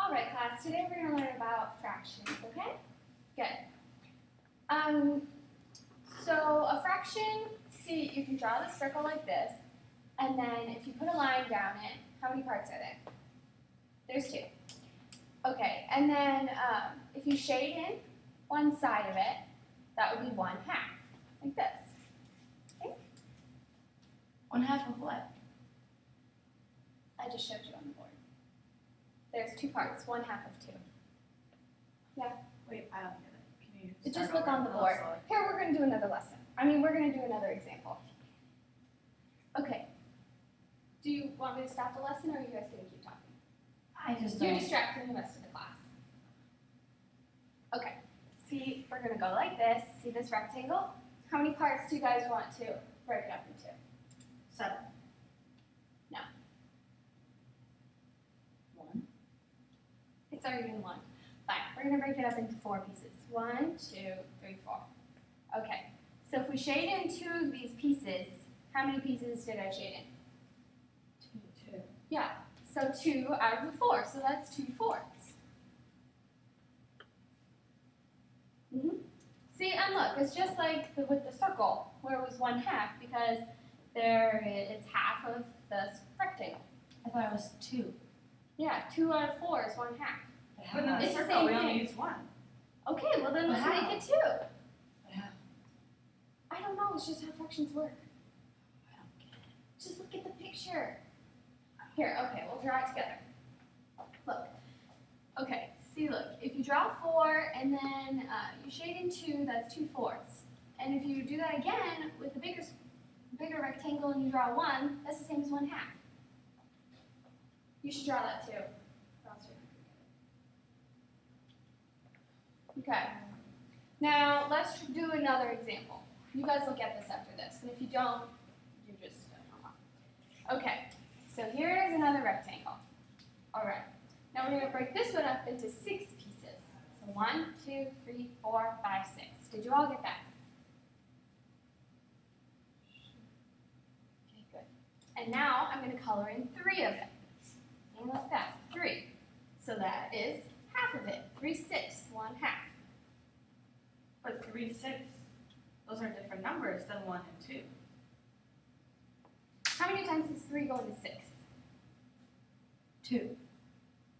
All right, class, today we're going to learn about fractions, okay? Good. So a fraction, see, you can draw the circle like this, and then if you put a line down it, how many parts are there? There's two. Okay, and then if you shade in one side of it, that would be 1/2, like this. Okay? 1/2 of what? I just showed you on the board. There's two parts, 1/2 of 2. Yeah. Wait, I don't get it. Can you Just look on the board. Here, we're going to do another lesson. We're going to do another example. Okay. Do you want me to stop the lesson, or are you guys going to keep talking? I just You're don't. distracting the rest of the class. Okay. See, we're going to go like this. See this rectangle? How many parts do you guys want to break it up into? 7. No. 1. It's already in 1. Fine. We're going to break it up into 4 pieces. 1, 2, 3, 4. Okay. So if we shade in 2 of these pieces, how many pieces did I shade in? 2. Yeah. So 2 out of the 4. So that's 2/4. See, and look, it's just like with the circle, where it was 1/2, because it's half of the rectangle. I thought it was 2. Yeah, 2 out of 4 is 1/2. But in It's the the circle, same we only thing. use 1. Okay, well then But let's how? make it 2. But how? I don't know, it's just how fractions work. I don't get it. Just look at the picture. Here, okay, we'll draw it together. Look. Okay, see, look, if you draw 4 and then you shade in 2, that's 2/4. And if you do that again with a bigger rectangle and you draw 1, that's the same as 1/2. You should draw that too. Or else you're not gonna get it. Okay. Now let's do another example. You guys will get this after this, and if you don't, you just okay. So here is another rectangle. All right. Now we're going to break this one up into 6 pieces. So 1, 2, 3, 4, 5, 6. Did you all get that? Okay, good. And now I'm going to color in 3 of it. And look at that, 3. So that is half of it. 3/6, 1/2. But 3 to 6, those are different numbers than 1 and 2. How many times does 3 go into 6? 2.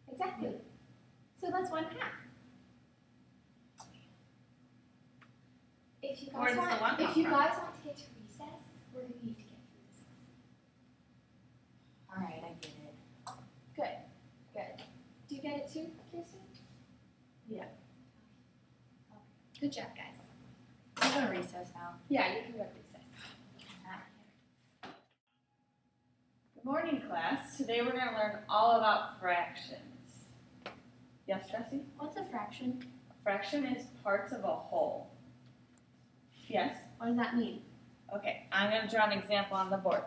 Exactly. So that's 1/2. If you Where guys does the one want, come if you from? guys want to get to recess, we're going to need to get through this lesson. Alright, I get it. Good. Good. Do you get it too, Kirsten? Yeah. Good job, guys. I'm going to recess now. Yeah, you can go to recess. Good morning, class. Today we're going to learn all about fractions. Yes, Jessie? What's a fraction? A fraction is parts of a whole. Yes? What does that mean? Okay, I'm going to draw an example on the board.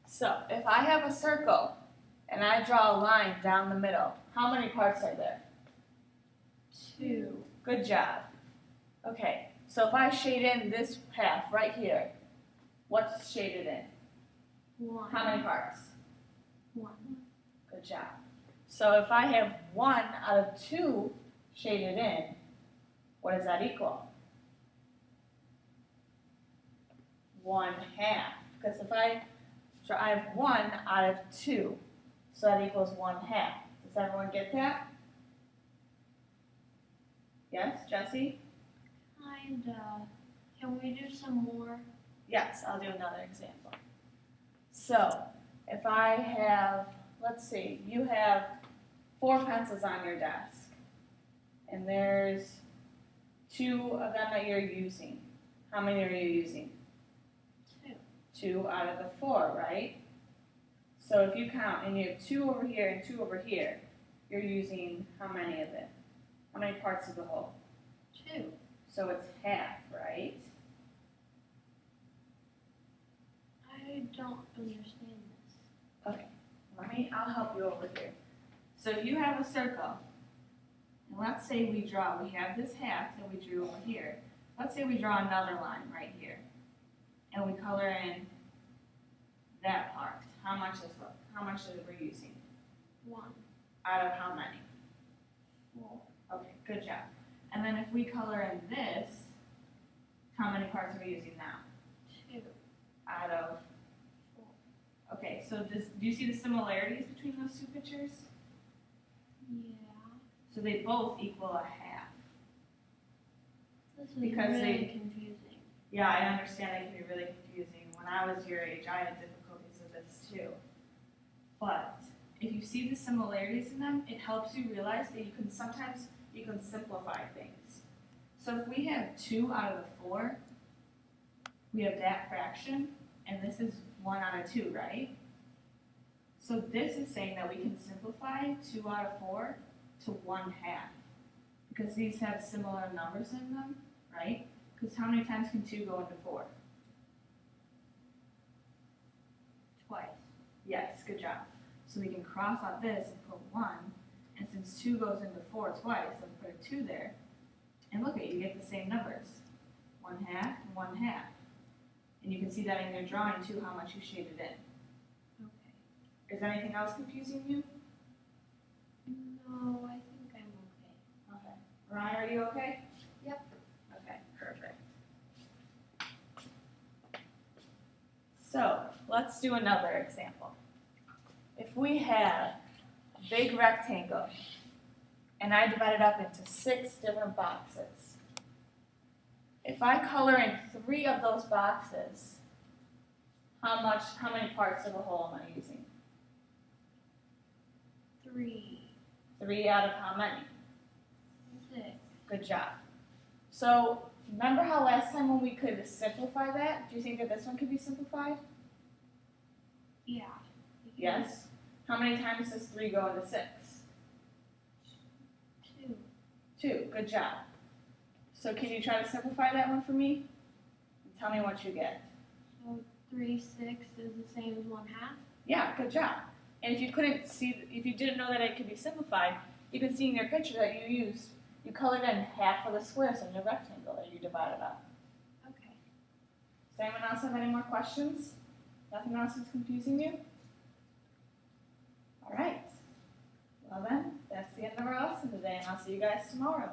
So, if I have a circle and I draw a line down the middle, how many parts are there? 2. Good job. Okay, so if I shade in this path right here, what's shaded in? 1. How many parts? 1. Good job. So if I have 1 out of 2 shaded in, what does that equal? 1/2. Because if I have 1 out of 2, so that equals 1/2. Does everyone get that? Yes, Jessie? Kinda. Can we do some more? Yes, I'll do another example. So, if I have, let's see, you have 4 pencils on your desk, and there's 2 of them that you're using. How many are you using? 2. 2 out of the 4, right? So if you count, and you have 2 over here and 2 over here, you're using how many of it? How many parts of the whole? 2. So it's half, right? I don't understand this. Okay, I'll help you over here. So if you have a circle, and let's say we have this half that we drew over here. Let's say we draw another line right here, and we color in that part. How much is it we're using? 1. Out of how many? Okay, good job. And then if we color in this, how many parts are we using now? 2. Out of, okay, so do you see the similarities between those two pictures? Yeah. So they both equal a half. This is Because really confusing. Yeah, I understand they can be really confusing. When I was your age, I had difficulties with this too. But if you see the similarities in them, it helps you realize that you can simplify things. So if we have 2 out of the 4, we have that fraction, and this is 1 out of 2, right? So this is saying that we can simplify 2 out of 4 to 1/2, because these have similar numbers in them, right? Because how many times can 2 go into 4? Twice. Yes, good job. So we can cross out this and put 1, and since 2 goes into 4 twice, then put a 2 there. And look at you get the same numbers, 1/2 and 1/2. And you can see that in your drawing too, how much you shaded in. Okay. Is anything else confusing you? No, I think I'm okay. Okay. Ryan, are you okay? Yep. Okay, perfect. So let's do another example. If we have a big rectangle and I divide it up into 6 different boxes, if I color in 3 of those boxes, how many parts of the whole am I using? 3. 3 out of how many? 6. Good job. So remember how last time when we could simplify that? Do you think that this one could be simplified? Yeah. Yes. How many times does 3 go into 6? 2. 2. Good job. So can you try to simplify that one for me? And tell me what you get. So 3/6 is the same as 1/2. Yeah, good job. And if you didn't know that it could be simplified, you can see in your picture that you colored in half of the squares in your rectangle that you divided up. Okay. Does anyone else have any more questions? Nothing else is confusing you? All right. Well then, that's the end of our lesson today, and I'll see you guys tomorrow.